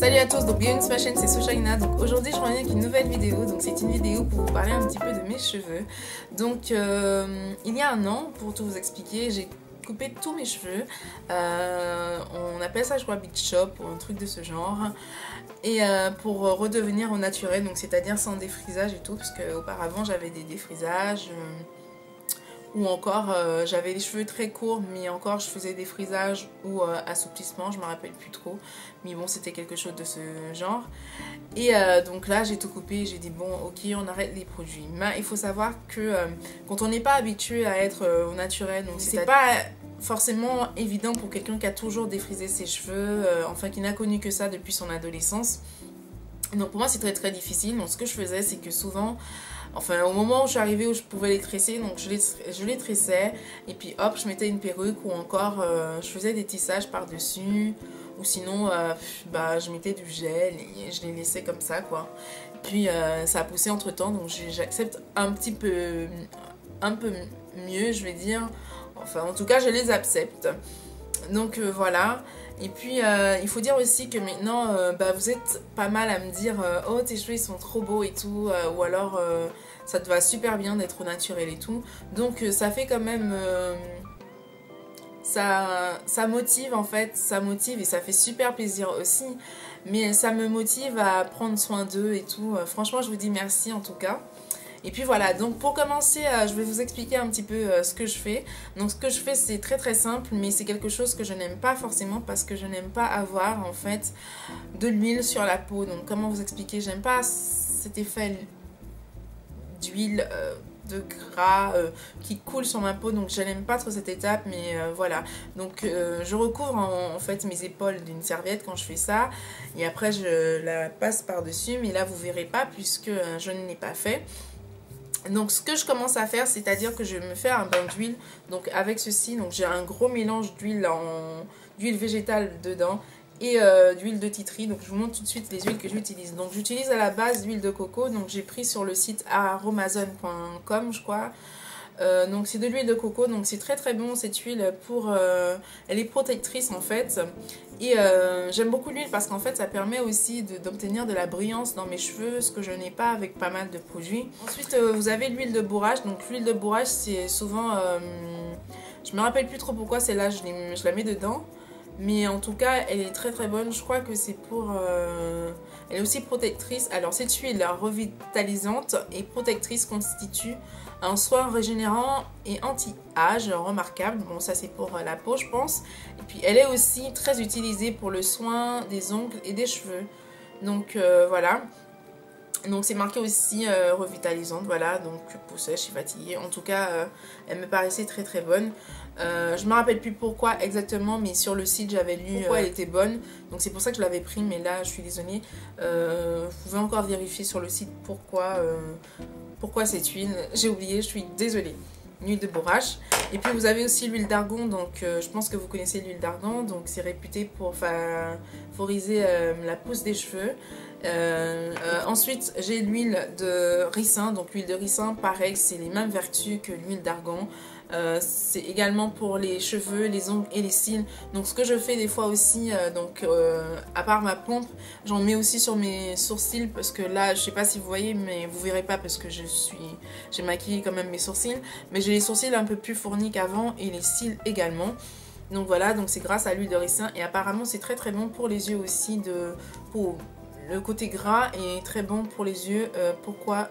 Salut à tous, donc bienvenue sur ma chaîne, c'est Sochaina. Donc aujourd'hui je reviens avec une nouvelle vidéo. Donc c'est une vidéo pour vous parler un petit peu de mes cheveux. Donc il y a un an, pour tout vous expliquer, j'ai coupé tous mes cheveux. On appelle ça je crois Big Chop ou un truc de ce genre. Et pour redevenir au naturel, donc c'est-à-dire sans défrisage et tout, parce qu'auparavant j'avais des défrisages. Ou encore j'avais les cheveux très courts mais encore je faisais des frisages ou assouplissements, je me rappelle plus trop, mais bon c'était quelque chose de ce genre. Et donc là j'ai tout coupé, j'ai dit bon ok on arrête les produits, mais il faut savoir que quand on n'est pas habitué à être au naturel, donc c'est pas forcément évident pour quelqu'un qui a toujours défrisé ses cheveux, enfin qui n'a connu que ça depuis son adolescence. Donc pour moi c'est très difficile. Donc ce que je faisais c'est que souvent, enfin au moment où je suis arrivée où je pouvais les tresser, donc je les tressais et puis hop je mettais une perruque ou encore je faisais des tissages par dessus ou sinon je mettais du gel et je les laissais comme ça quoi. Puis ça a poussé entre temps, donc j'accepte un peu mieux je vais dire, enfin en tout cas je les accepte. Donc voilà. Et puis il faut dire aussi que maintenant vous êtes pas mal à me dire oh tes cheveux ils sont trop beaux et tout, ou alors ça te va super bien d'être naturel et tout. Donc ça fait quand même ça motive en fait, ça motive et ça fait super plaisir aussi. Mais ça me motive à prendre soin d'eux et tout. Franchement je vous dis merci en tout cas. Et puis voilà, donc pour commencer, je vais vous expliquer un petit peu ce que je fais. Donc ce que je fais c'est très simple, mais c'est quelque chose que je n'aime pas forcément parce que je n'aime pas avoir en fait de l'huile sur la peau. Donc comment vous expliquer, j'aime pas cet effet d'huile, de gras qui coule sur ma peau, donc je n'aime pas trop cette étape, mais voilà. Donc je recouvre en fait mes épaules d'une serviette quand je fais ça, et après je la passe par dessus, mais là vous verrez pas puisque je ne l'ai pas fait. Donc ce que je commence à faire, c'est à dire que je vais me faire un bain d'huile. Donc avec ceci, donc j'ai un gros mélange d'huile d'huile végétale dedans et d'huile de tea tree. Donc je vous montre tout de suite les huiles que j'utilise. Donc j'utilise à la base l'huile de coco. Donc j'ai pris sur le site aromazone.com je crois. Donc c'est de l'huile de coco, donc c'est très bon cette huile pour elle est protectrice en fait. Et j'aime beaucoup l'huile parce qu'en fait ça permet aussi d'obtenir de la brillance dans mes cheveux, ce que je n'ai pas avec pas mal de produits. Ensuite vous avez l'huile de bourrage. Donc l'huile de bourrage c'est souvent je me rappelle plus trop pourquoi celle-là je la mets dedans, mais en tout cas elle est très bonne. Je crois que c'est pour elle est aussi protectrice. Alors cette huile revitalisante et protectrice constitue un soin régénérant et anti-âge remarquable. Bon ça c'est pour la peau je pense. Et puis elle est aussi très utilisée pour le soin des ongles et des cheveux. Donc voilà. Donc c'est marqué aussi revitalisante, voilà, donc peau sèche et fatiguée. En tout cas elle me paraissait très bonne. Je me rappelle plus pourquoi exactement, mais sur le site j'avais lu pourquoi elle était bonne. Donc c'est pour ça que je l'avais pris, mais là je suis désolée. Vous pouvez encore vérifier sur le site pourquoi cette huile. J'ai oublié, je suis désolée. L'huile de bourrache. Et puis vous avez aussi l'huile d'argan. Donc je pense que vous connaissez l'huile d'argan. Donc c'est réputé pour favoriser la pousse des cheveux. Ensuite j'ai l'huile de ricin. Donc l'huile de ricin pareil, c'est les mêmes vertus que l'huile d'argan. C'est également pour les cheveux, les ongles et les cils. Donc ce que je fais des fois aussi, à part ma pompe, j'en mets aussi sur mes sourcils, parce que là je sais pas si vous voyez, mais vous verrez pas parce que j'ai maquillé quand même mes sourcils, mais j'ai les sourcils un peu plus fournis qu'avant et les cils également. Donc voilà, donc c'est grâce à l'huile de ricin et apparemment c'est très bon pour les yeux aussi, pour le côté gras est très bon pour les yeux. Pourquoi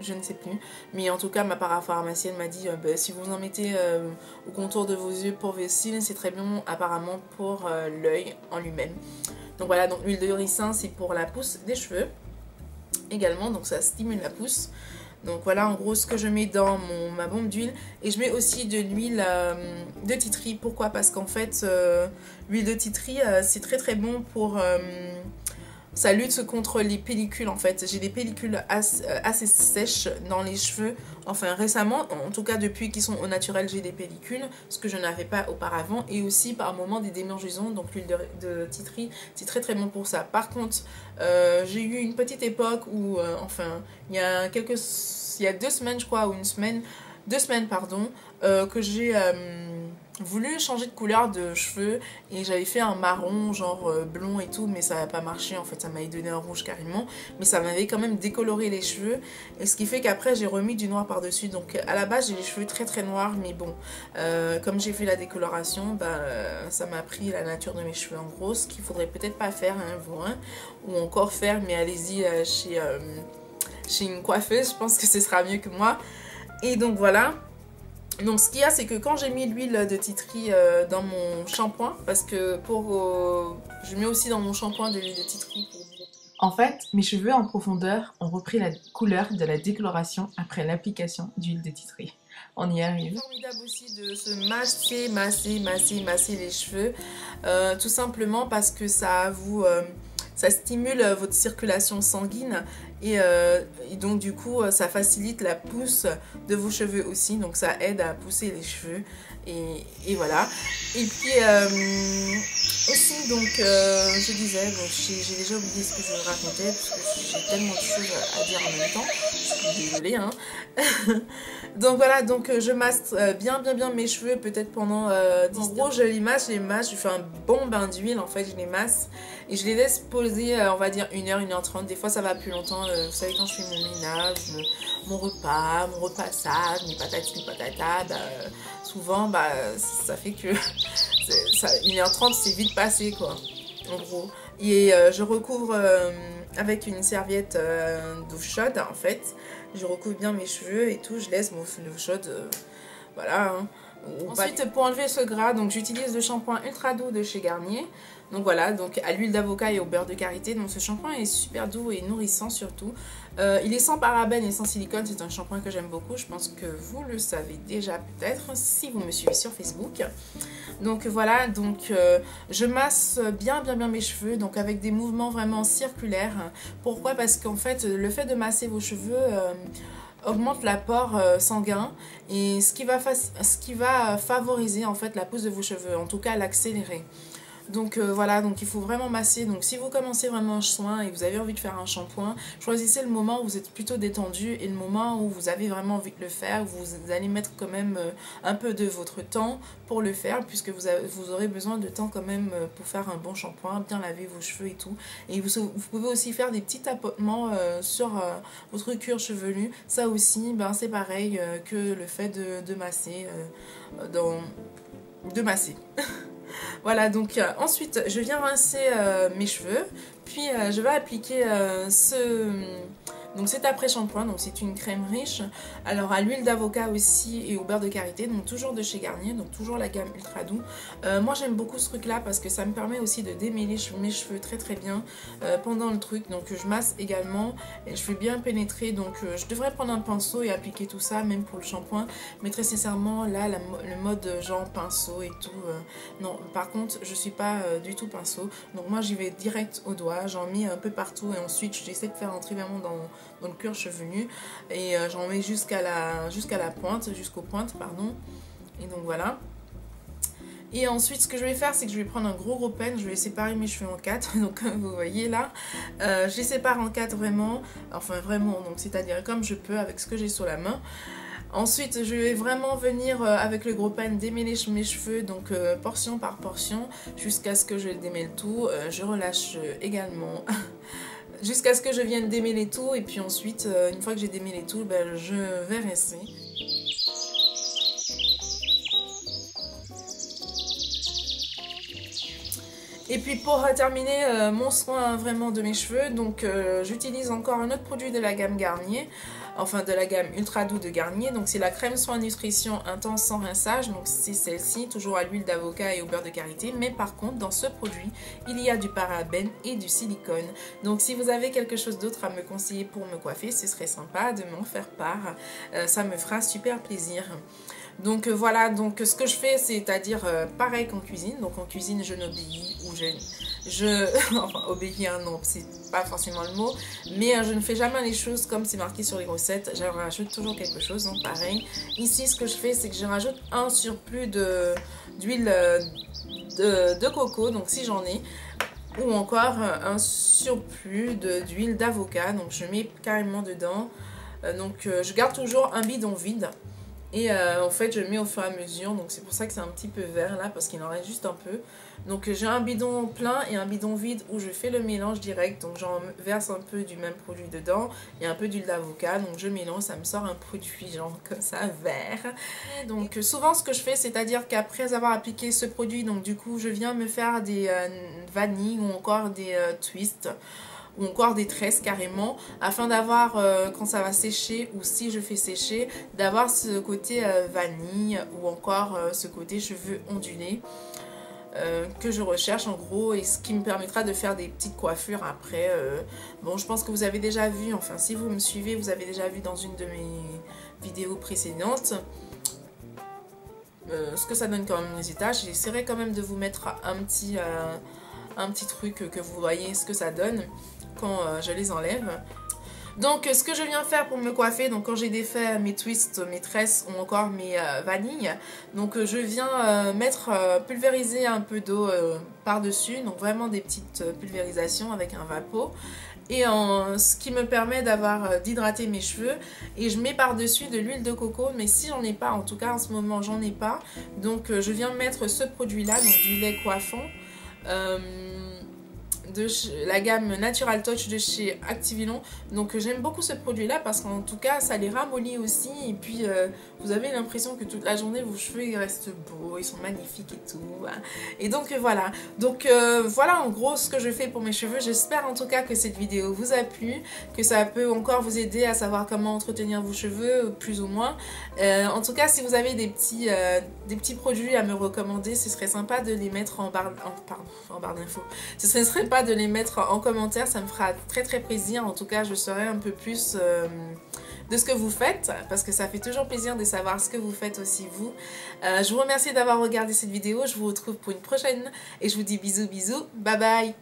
je ne sais plus, mais en tout cas ma parapharmacienne m'a dit si vous en mettez au contour de vos yeux pour vos cils, c'est très bon apparemment pour l'œil en lui-même. Donc voilà, donc l'huile de ricin c'est pour la pousse des cheveux également, donc ça stimule la pousse. Donc voilà en gros ce que je mets dans ma bombe d'huile. Et je mets aussi de l'huile de tea tree. Pourquoi? Parce qu'en fait l'huile de tea tree c'est très bon pour ça lutte contre les pellicules en fait. J'ai des pellicules assez sèches dans les cheveux. Enfin récemment, en tout cas depuis qu'ils sont au naturel, j'ai des pellicules, ce que je n'avais pas auparavant. Et aussi par moment des démangeaisons. Donc l'huile de tea tree, c'est très bon pour ça. Par contre, j'ai eu une petite époque où, enfin, il y a 2 semaines je crois, ou une semaine, 2 semaines, pardon, que j'ai voulu changer de couleur de cheveux et j'avais fait un marron genre blond et tout, mais ça n'a pas marché en fait, ça m'avait donné un rouge carrément, mais ça m'avait quand même décoloré les cheveux, et ce qui fait qu'après j'ai remis du noir par dessus. Donc à la base j'ai les cheveux très très noirs, mais bon, comme j'ai fait la décoloration, ça m'a pris la nature de mes cheveux en gros, ce qu'il faudrait peut-être pas faire, hein, vous, hein, ou encore faire, mais allez-y chez une coiffeuse, je pense que ce sera mieux que moi. Et donc voilà. Donc ce qu'il y a, c'est que quand j'ai mis l'huile de tea tree dans mon shampoing, parce que je mets aussi dans mon shampoing de l'huile de tea tree pour... En fait, mes cheveux en profondeur ont repris la couleur de la décoloration après l'application d'huile de tea tree. On y arrive. C'est formidable aussi de se masser les cheveux, tout simplement parce que ça stimule votre circulation sanguine et donc du coup ça facilite la pousse de vos cheveux aussi, donc ça aide à pousser les cheveux et voilà. Et puis aussi donc je disais, bon, j'ai déjà oublié ce que je racontais parce que j'ai tellement de choses à dire en même temps, je suis désolée hein. Donc voilà, donc je masse bien mes cheveux peut-être pendant 10 minutes. En gros je les masse, je fais un bon bain d'huile en fait, je les masse et je les laisse poser on va dire 1 heure, 1 h 30, des fois ça va plus longtemps, vous savez quand je fais mon ménage, mon repassage, mes patates, mes patatas, souvent ça fait que 1 h 30 c'est vite passé quoi, en gros. Et je recouvre avec une serviette d'eau chaude en fait, je recouvre bien mes cheveux et tout, je laisse mon l'eau chaude, voilà. Hein. Ensuite pour enlever ce gras, donc j'utilise le shampoing ultra doux de chez Garnier. Donc voilà, donc à l'huile d'avocat et au beurre de karité. Donc ce shampoing est super doux et nourrissant surtout. Il est sans parabènes et sans silicone, c'est un shampoing que j'aime beaucoup. Je pense que vous le savez déjà peut-être si vous me suivez sur Facebook. Donc voilà, donc je masse bien mes cheveux, donc avec des mouvements vraiment circulaires. Pourquoi? Parce qu'en fait le fait de masser vos cheveux augmente l'apport sanguin et ce qui va favoriser en fait la pousse de vos cheveux, en tout cas l'accélérer. Donc voilà, donc il faut vraiment masser. Donc si vous commencez vraiment un soin et vous avez envie de faire un shampoing, choisissez le moment où vous êtes plutôt détendu et le moment où vous avez vraiment envie de le faire. Vous allez mettre quand même un peu de votre temps pour le faire, puisque vous aurez besoin de temps quand même pour faire un bon shampoing, bien laver vos cheveux et tout. Et vous pouvez aussi faire des petits tapotements sur votre cuir chevelu. Ça aussi, c'est pareil que le fait de masser. De masser. Voilà, donc ensuite je viens rincer mes cheveux, puis je vais appliquer donc cet après-shampoing, donc c'est une crème riche, alors à l'huile d'avocat aussi et au beurre de karité, donc toujours de chez Garnier, donc toujours la gamme ultra doux. Moi j'aime beaucoup ce truc là parce que ça me permet aussi de démêler mes cheveux très bien pendant le truc, donc je masse également et je fais bien pénétrer, donc je devrais prendre un pinceau et appliquer tout ça même pour le shampoing, mais très sincèrement là le mode genre pinceau et tout, non, par contre je suis pas du tout pinceau, donc moi j'y vais direct au doigt, j'en mets un peu partout et ensuite j'essaie de faire entrer vraiment dans le cuir chevelu et j'en mets jusqu'à la pointe, jusqu'aux pointes pardon, et donc voilà. Et ensuite ce que je vais faire, c'est que je vais prendre un gros pen, je vais séparer mes cheveux en 4, donc comme vous voyez là, je les sépare en 4 vraiment, enfin vraiment, donc c'est-à-dire comme je peux avec ce que j'ai sur la main. Ensuite, je vais vraiment venir avec le gros pen démêler mes cheveux, donc portion par portion, jusqu'à ce que je démêle tout. Je relâche également jusqu'à ce que je vienne démêler tout, et puis ensuite, une fois que j'ai démêlé tout, je vais rincer. Et puis pour terminer mon soin vraiment de mes cheveux, donc j'utilise encore un autre produit de la gamme Garnier, enfin de la gamme ultra doux de Garnier, donc c'est la crème soin nutrition intense sans rinçage, donc c'est celle-ci, toujours à l'huile d'avocat et au beurre de karité, mais par contre dans ce produit il y a du parabène et du silicone, donc si vous avez quelque chose d'autre à me conseiller pour me coiffer, ce serait sympa de m'en faire part, ça me fera super plaisir. Donc voilà, donc ce que je fais, c'est-à-dire pareil qu'en cuisine. Donc en cuisine, je n'obéis ou enfin obéir, non, c'est pas forcément le mot, mais je ne fais jamais les choses comme c'est marqué sur les recettes. Je rajoute toujours quelque chose, donc pareil. Ici, ce que je fais, c'est que je rajoute un surplus d'huile de coco, donc si j'en ai, ou encore un surplus d'huile d'avocat, donc je mets carrément dedans. Donc je garde toujours un bidon vide. Et en fait je mets au fur et à mesure, donc c'est pour ça que c'est un petit peu vert là parce qu'il en reste juste un peu. Donc j'ai un bidon plein et un bidon vide où je fais le mélange direct, donc j'en verse un peu du même produit dedans et un peu d'huile d'avocat, donc je mélange, ça me sort un produit genre comme ça vert. Et donc souvent ce que je fais, c'est à dire qu'après avoir appliqué ce produit, donc du coup je viens me faire des vanilles ou encore des twists ou encore des tresses carrément, afin d'avoir quand ça va sécher ou si je fais sécher, d'avoir ce côté vanille ou encore ce côté cheveux ondulés que je recherche en gros, et ce qui me permettra de faire des petites coiffures après. Bon, je pense que vous avez déjà vu, enfin si vous me suivez, vous avez déjà vu dans une de mes vidéos précédentes ce que ça donne quand même les résultats. J'essaierai quand même de vous mettre un petit truc que vous voyez ce que ça donne quand je les enlève. Donc ce que je viens faire pour me coiffer, donc quand j'ai défait mes twists, mes tresses ou encore mes vanilles, donc je viens pulvériser un peu d'eau par dessus, donc vraiment des petites pulvérisations avec un vapeau, et ce qui me permet d'hydrater mes cheveux, et je mets par dessus de l'huile de coco, mais si j'en ai pas, en tout cas en ce moment j'en ai pas, donc je viens mettre ce produit là, donc du lait coiffant de la gamme Natural Touch de chez Activilon. Donc j'aime beaucoup ce produit là parce qu'en tout cas ça les ramollit aussi, et puis vous avez l'impression que toute la journée vos cheveux ils restent beaux, ils sont magnifiques et tout, et donc voilà. Donc voilà en gros ce que je fais pour mes cheveux. J'espère en tout cas que cette vidéo vous a plu, que ça peut encore vous aider à savoir comment entretenir vos cheveux plus ou moins. En tout cas si vous avez des petits produits à me recommander, ce serait sympa de les mettre en barre d'infos. Ce serait sympa de les mettre en commentaire, ça me fera très très plaisir. En tout cas je saurai un peu plus de ce que vous faites, parce que ça fait toujours plaisir de savoir ce que vous faites aussi vous. Je vous remercie d'avoir regardé cette vidéo, je vous retrouve pour une prochaine et je vous dis bisous bisous, bye bye.